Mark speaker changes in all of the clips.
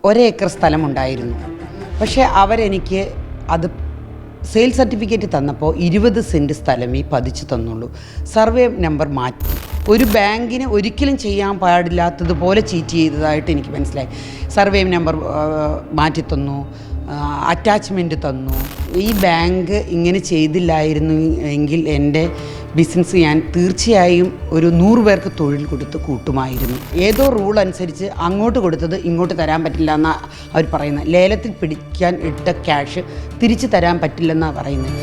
Speaker 1: ഒരേക്കർ സ്ഥലമുണ്ടായിരുന്നു. പക്ഷേ അവരെനിക്ക് അത് സെയിൽ സർട്ടിഫിക്കറ്റ് തന്നപ്പോൾ 20 സെൻറ്റ് സ്ഥലമേ പതിച്ചു തന്നുള്ളൂ. സർവേ നമ്പർ മാറ്റി. ഒരു ബാങ്കിന് ഒരിക്കലും ചെയ്യാൻ പാടില്ലാത്തതുപോലെ ചീറ്റ് ചെയ്തതായിട്ട് എനിക്ക് മനസ്സിലായി. സർവേ നമ്പർ മാറ്റി തന്നു, അറ്റാച്ച്മെൻറ്റ് തന്നു. ഈ ബാങ്ക് ഇങ്ങനെ ചെയ്തില്ലായിരുന്നു എങ്കിൽ എൻ്റെ ബിസിനസ് ഞാൻ തീർച്ചയായും ഒരു 100 പേർക്ക് തൊഴിൽ കൊടുത്ത് കൂട്ടുമായിരുന്നു. ഏതോ റൂൾ അനുസരിച്ച് അങ്ങോട്ട് കൊടുത്തത് ഇങ്ങോട്ട് തരാൻ പറ്റില്ല എന്നാണ് അവർ പറയുന്നത്. ലേലത്തിൽ പിടിക്കാൻ ഇട്ട ക്യാഷ് തിരിച്ചു തരാൻ പറ്റില്ലെന്നാണ് പറയുന്നത്.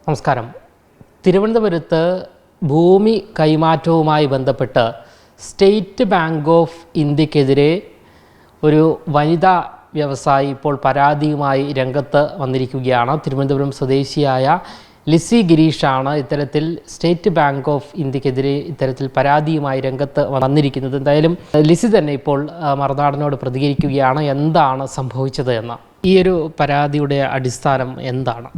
Speaker 2: നമസ്കാരം. തിരുവനന്തപുരത്ത് ഭൂമി കൈമാറ്റവുമായി ബന്ധപ്പെട്ട് സ്റ്റേറ്റ് ബാങ്ക് ഓഫ് ഇന്ത്യക്കെതിരെ ഒരു വനിതാ വ്യവസായി ഇപ്പോൾ പരാതിയുമായി രംഗത്ത് വന്നിരിക്കുകയാണ്. തിരുവനന്തപുരം സ്വദേശിയായ ലിസി ഗിരീഷാണ് ഇത്തരത്തിൽ സ്റ്റേറ്റ് ബാങ്ക് ഓഫ് ഇന്ത്യക്കെതിരെ ഇത്തരത്തിൽ പരാതിയുമായി രംഗത്ത് വന്നിരിക്കുന്നത്. എന്തായാലും ലിസി തന്നെ ഇപ്പോൾ മറുനാടനോട് പ്രതികരിക്കുകയാണ്. എന്താണ് സംഭവിച്ചത് എന്ന ഈ ഒരു പരാതിയുടെ അടിസ്ഥാനം എന്താണ്?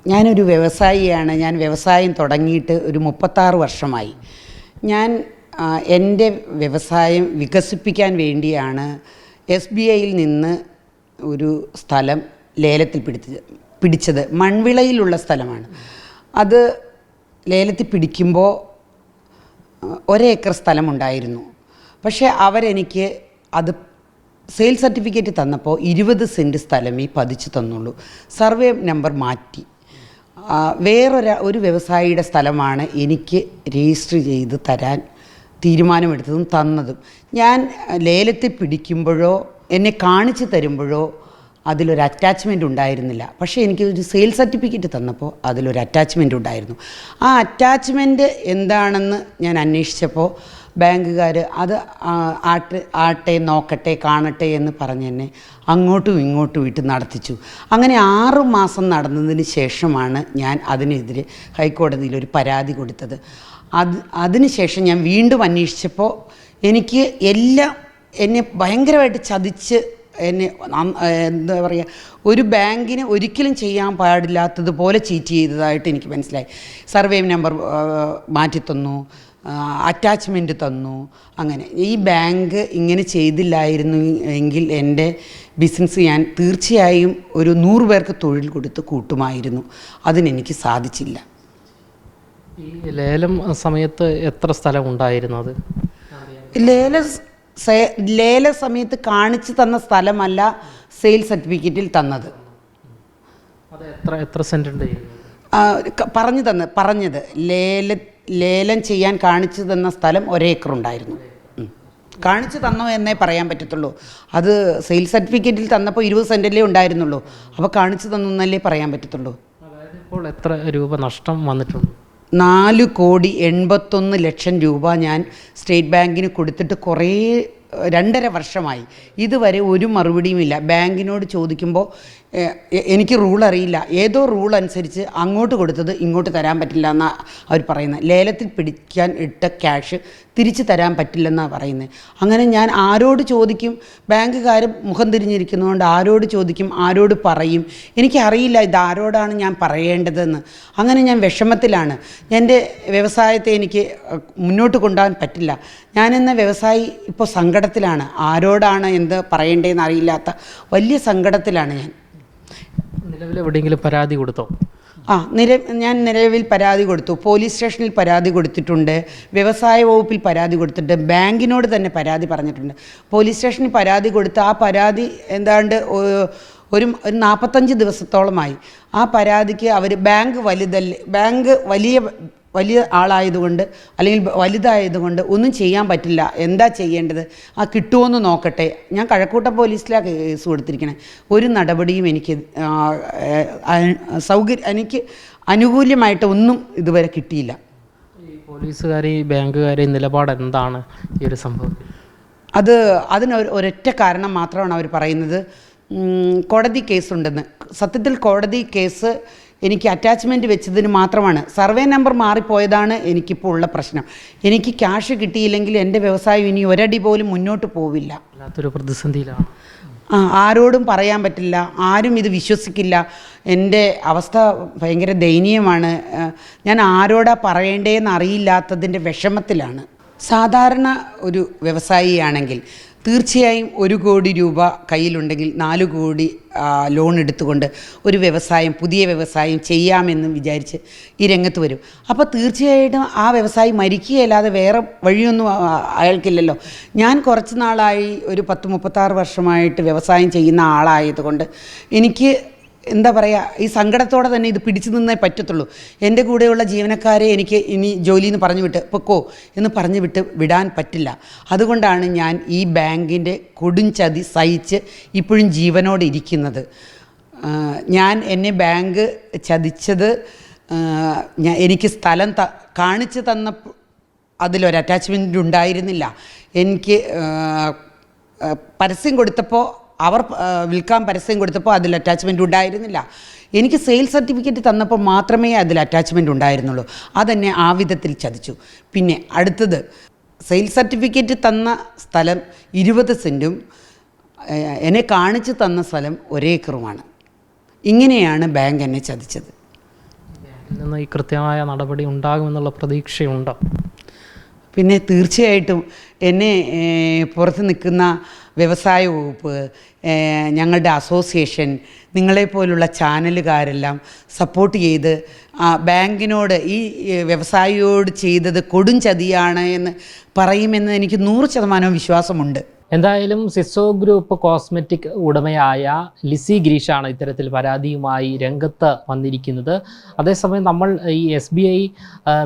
Speaker 1: ഞാനൊരു വ്യവസായിയാണ്. ഞാൻ വ്യവസായം തുടങ്ങിയിട്ട് ഒരു 36 വർഷമായി. ഞാൻ എൻ്റെ വ്യവസായം വികസിപ്പിക്കാൻ വേണ്ടിയാണ് SBIയിൽ നിന്ന് ഒരു സ്ഥലം ലേലത്തിൽ പിടിച്ചത്. മൺവിളയിലുള്ള സ്ഥലമാണ്. അത് ലേലത്തിൽ പിടിക്കുമ്പോൾ ഒരേക്കർ സ്ഥലമുണ്ടായിരുന്നു. പക്ഷേ അവരെനിക്ക് അത് സെയിൽ സർട്ടിഫിക്കറ്റ് തന്നപ്പോൾ 20 സെൻറ്റ് സ്ഥലമേ പതിച്ചു തന്നുള്ളൂ. സർവേ നമ്പർ മാറ്റി. ഒരു വ്യവസായിയുടെ സ്ഥലമാണ് എനിക്ക് രജിസ്റ്റർ ചെയ്ത് തരാൻ തീരുമാനമെടുത്തതും തന്നതും. ഞാൻ ലേലത്തിൽ പിടിക്കുമ്പോഴോ എന്നെ കാണിച്ചു തരുമ്പോഴോ അതിലൊരു അറ്റാച്ച്മെൻറ്റ് ഉണ്ടായിരുന്നില്ല. പക്ഷേ എനിക്കൊരു സെയിൽ സർട്ടിഫിക്കറ്റ് തന്നപ്പോൾ അതിലൊരു അറ്റാച്ച്മെൻറ്റ് ഉണ്ടായിരുന്നു. ആ അറ്റാച്ച്മെൻറ്റ് എന്താണെന്ന് ഞാൻ അന്വേഷിച്ചപ്പോൾ ബാങ്കുകാർ അത് ആട്ടെ നോക്കട്ടെ കാണട്ടെ എന്ന് പറഞ്ഞ് എന്നെ അങ്ങോട്ടും ഇങ്ങോട്ടും ഇട്ട് നടത്തിച്ചു. അങ്ങനെ 6 മാസം നടന്നതിന് ശേഷമാണ് ഞാൻ അതിനെതിരെ ഹൈക്കോടതിയിലൊരു പരാതി കൊടുത്തത്. അതിനുശേഷം ഞാൻ വീണ്ടും അന്വേഷിച്ചപ്പോൾ എനിക്ക് എന്നെ ഭയങ്കരമായിട്ട് ചതിച്ച് എന്താ പറയുക, ഒരു ബാങ്കിന് ഒരിക്കലും ചെയ്യാൻ പാടില്ലാത്തതുപോലെ ചീറ്റ് ചെയ്തതായിട്ട് എനിക്ക് മനസ്സിലായി. സർവേ നമ്പർ മാറ്റി തന്നു, അറ്റാച്ച്മെൻറ്റ് തന്നു. അങ്ങനെ ഈ ബാങ്ക് ഇങ്ങനെ ചെയ്തില്ലായിരുന്നു എങ്കിൽ എൻ്റെ ബിസിനസ് ഞാൻ തീർച്ചയായും ഒരു 100 പേർക്ക് തൊഴിൽ കൊടുത്ത് കൂട്ടുമായിരുന്നു. അതിനെനിക്ക് സാധിച്ചില്ല.
Speaker 2: ഈ ലേലം സമയത്ത് എത്ര സ്ഥലം ഉണ്ടായിരുന്നത്?
Speaker 1: ലേല സമയത്ത് കാണിച്ചു തന്ന സ്ഥലമല്ല സെയിൽ സർട്ടിഫിക്കറ്റിൽ തന്നത്.
Speaker 2: അത് എത്ര സെൻറ്റ് ഉണ്ട്?
Speaker 1: പറഞ്ഞത് ലേലം ചെയ്യാൻ കാണിച്ചു തന്ന സ്ഥലം 1 ഏക്കർ ഉണ്ടായിരുന്നു. കാണിച്ചു തന്നോ എന്നേ പറയാൻ പറ്റത്തുള്ളൂ. അത് സെയിൽ സർട്ടിഫിക്കറ്റിൽ തന്നപ്പോൾ 20 സെൻറ്റല്ലേ ഉണ്ടായിരുന്നുള്ളൂ. അപ്പോൾ കാണിച്ചു തന്നു എന്നല്ലേ പറയാൻ പറ്റത്തുള്ളൂ.
Speaker 2: അതായത് ഇപ്പോൾ എത്ര രൂപ നഷ്ടം വന്നിട്ടുണ്ട്?
Speaker 1: 4,81,00,000 രൂപ ഞാൻ സ്റ്റേറ്റ് ബാങ്കിന് കൊടുത്തിട്ട് 2.5 വർഷമായി. ഇതുവരെ ഒരു മറുപടിയുമില്ല. ബാങ്കിനോട് ചോദിക്കുമ്പോൾ എനിക്ക് റൂൾ അറിയില്ല, ഏതോ റൂൾ അനുസരിച്ച് അങ്ങോട്ട് കൊടുത്തത് ഇങ്ങോട്ട് തരാൻ പറ്റില്ല എന്നാണ് അവർ പറയുന്നത്. ലേലത്തിൽ പിടിക്കാൻ ഇട്ട ക്യാഷ് തിരിച്ചു തരാൻ പറ്റില്ലെന്നാണ് പറയുന്നത്. അങ്ങനെ ഞാൻ ആരോട് ചോദിക്കും? ബാങ്കുകാർ മുഖം തിരിഞ്ഞിരിക്കുന്നതുകൊണ്ട് ആരോട് ചോദിക്കും, ആരോട് പറയും? എനിക്കറിയില്ല ഇതാരോടാണ് ഞാൻ പറയേണ്ടതെന്ന്. അങ്ങനെ ഞാൻ വിഷമത്തിലാണ്. എൻ്റെ വ്യവസായത്തെ എനിക്ക് മുന്നോട്ട് കൊണ്ടുപോകാൻ പറ്റില്ല. ഞാനെന്ന വ്യവസായി ഇപ്പോൾ സങ്കടത്തിലാണ്. ആരോടാണ് എന്ത് പറയേണ്ടതെന്ന് അറിയില്ലാത്ത വലിയ സങ്കടത്തിലാണ് ഞാൻ.
Speaker 2: നിലവിൽ എവിടെയെങ്കിലും പരാതി കൊടുത്തോ?
Speaker 1: ഞാൻ നിലവിൽ പരാതി കൊടുത്തു. പോലീസ് സ്റ്റേഷനിൽ പരാതി കൊടുത്തിട്ടുണ്ട്, വ്യവസായ വകുപ്പിൽ പരാതി കൊടുത്തിട്ടുണ്ട്, ബാങ്കിനോട് തന്നെ പരാതി പറഞ്ഞിട്ടുണ്ട്. പോലീസ് സ്റ്റേഷനിൽ പരാതി കൊടുത്ത് ആ പരാതി എന്താണ്ട് ഒരു 45 ദിവസത്തോളമായി. ആ പരാതിക്ക് അവർ ബാങ്ക് വലിയ ആളായതുകൊണ്ട് അല്ലെങ്കിൽ വലുതായതുകൊണ്ട് ഒന്നും ചെയ്യാൻ പറ്റില്ല, എന്താ ചെയ്യേണ്ടത്, കിട്ടുമോയെന്ന് നോക്കട്ടെ. ഞാൻ കഴക്കൂട്ടം പോലീസിലാണ് കേസ് കൊടുത്തിരിക്കണേ. ഒരു നടപടിയും എനിക്ക് അനുകൂല്യമായിട്ട് ഒന്നും ഇതുവരെ കിട്ടിയില്ല.
Speaker 2: ഈ പോലീസുകാരെ ബാങ്കുകാരെ നിലപാട് എന്താണ് ഈ ഒരു സംഭവത്തിൽ?
Speaker 1: അതിന് ഒരൊറ്റ കാരണം മാത്രമാണ് അവർ പറയുന്നത്, കോടതി കേസുണ്ടെന്ന്. സത്യത്തിൽ കോടതി കേസ് എനിക്ക് അറ്റാച്ച്മെൻറ്റ് വെച്ചതിന് മാത്രമാണ്. സർവേ നമ്പർ മാറിപ്പോയതാണ് എനിക്കിപ്പോൾ ഉള്ള പ്രശ്നം. എനിക്ക് ക്യാഷ് കിട്ടിയില്ലെങ്കിൽ എൻ്റെ വ്യവസായം ഇനി ഒരടി പോലും മുന്നോട്ട് പോവില്ല.
Speaker 2: വല്ലാത്തൊരു പ്രതിസന്ധിയിലാണ്.
Speaker 1: ആരോടും പറയാൻ പറ്റില്ല, ആരും ഇത് വിശ്വസിക്കില്ല. എൻ്റെ അവസ്ഥ ഭയങ്കര ദയനീയമാണ്. ഞാൻ ആരോടാ പറയേണ്ടതെന്ന് അറിയില്ലാത്തതിൻ്റെ വിഷമത്തിലാണ്. സാധാരണ ഒരു വ്യവസായിയാണെങ്കിൽ തീർച്ചയായും 1 കോടി രൂപ കയ്യിലുണ്ടെങ്കിൽ 4 കോടി ലോൺ എടുത്തുകൊണ്ട് ഒരു വ്യവസായം, പുതിയ വ്യവസായം ചെയ്യാമെന്ന് വിചാരിച്ച് ഈ രംഗത്ത് വരും. അപ്പോൾ തീർച്ചയായിട്ടും ആ വ്യവസായി മരിക്കുകയല്ലാതെ വേറെ വഴിയൊന്നും അയാൾക്കില്ലല്ലോ. ഞാൻ കുറച്ച് നാളായി, ഒരു 10-36 വർഷമായിട്ട് വ്യവസായം ചെയ്യുന്ന ആളായതുകൊണ്ട് എനിക്ക് എന്താ പറയുക, ഈ സങ്കടത്തോടെ തന്നെ ഇത് പിടിച്ചു നിന്നേ പറ്റത്തുള്ളൂ. എൻ്റെ കൂടെയുള്ള ജീവനക്കാരെ എനിക്ക് ഇനി ജോലിയിൽ നിന്ന് പറഞ്ഞു വിട്ട് പൊക്കോ എന്ന് പറഞ്ഞു വിടാൻ പറ്റില്ല. അതുകൊണ്ടാണ് ഞാൻ ഈ ബാങ്കിൻ്റെ കൊടുംചതി സഹിച്ച് ഇപ്പോഴും ജീവനോടെ ഇരിക്കുന്നത്. എന്നെ ബാങ്ക് ചതിച്ചത്, എനിക്ക് സ്ഥലം കാണിച്ചു തന്നപ്പോൾ അതിലൊരു അറ്റാച്ച്മെൻ്റ് ഉണ്ടായിരുന്നില്ല. എനിക്ക് പരസ്യം കൊടുത്തപ്പോൾ, അവർ വിൽക്കാൻ പരസ്യം കൊടുത്തപ്പോൾ അതിൽ അറ്റാച്ച്മെൻ്റ് ഉണ്ടായിരുന്നില്ല. എനിക്ക് സെയിൽ സർട്ടിഫിക്കറ്റ് തന്നപ്പോൾ മാത്രമേ അതിൽ അറ്റാച്ച്മെൻ്റ് ഉണ്ടായിരുന്നുള്ളൂ. അതെന്നെ ആ വിധത്തിൽ ചതിച്ചു. പിന്നെ അടുത്തത്, സെയിൽ സർട്ടിഫിക്കറ്റ് തന്ന സ്ഥലം 20 സെൻറ്റും എന്നെ കാണിച്ചു തന്ന സ്ഥലം 1 ഏക്കറുമാണ്. ഇങ്ങനെയാണ് ബാങ്ക് എന്നെ ചതിച്ചത്.
Speaker 2: ഇതിൽ നിന്ന് ഈ കൃത്യമായ നടപടി ഉണ്ടാകുമെന്നുള്ള പ്രതീക്ഷയുണ്ടോ?
Speaker 1: പിന്നെ തീർച്ചയായിട്ടും എന്നെ പുറത്ത് നിൽക്കുന്ന വ്യവസായ വകുപ്പ്, ഞങ്ങളുടെ അസോസിയേഷൻ, നിങ്ങളെപ്പോലുള്ള ചാനലുകാരെല്ലാം സപ്പോർട്ട് ചെയ്ത് ബാങ്കിനോട്, ഈ വ്യവസായിയോട് ചെയ്തത് കൊടും ചതിയാണ് എന്ന് പറയുമെന്ന് എനിക്ക് 100% വിശ്വാസമുണ്ട്.
Speaker 2: എന്തായാലും സിസോ ഗ്രൂപ്പ് കോസ്മെറ്റിക് ഉടമയായ ലിസി ഗിരീഷാണ് ഇത്തരത്തിൽ പരാതിയുമായി രംഗത്ത് വന്നിരിക്കുന്നത്. അതേസമയം നമ്മൾ ഈ SBI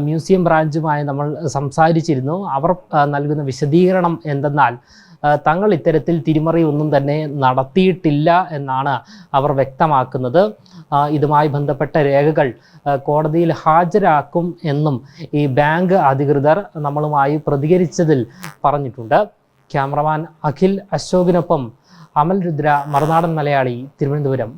Speaker 2: മ്യൂസിയം ബ്രാഞ്ചുമായി നമ്മൾ സംസാരിച്ചിരുന്നു. അവർ നൽകുന്ന വിശദീകരണം എന്തെന്നാൽ, തങ്ങൾ ഇത്തരത്തിൽ തിരിമറി ഒന്നും തന്നെ നടത്തിയിട്ടില്ല എന്നാണ് അവർ വ്യക്തമാക്കുന്നത്. ഇതുമായി ബന്ധപ്പെട്ട രേഖകൾ കോടതിയിൽ ഹാജരാക്കും എന്നും ഈ ബാങ്ക് അധികൃതർ നമ്മളുമായി പ്രതികരിച്ചതിൽ പറഞ്ഞിട്ടുണ്ട്. ക്യാമറമാൻ അഖിൽ അശോകിനൊപ്പം അമൽ രുദ്ര, മറുനാടൻ മലയാളി, തിരുവനന്തപുരം.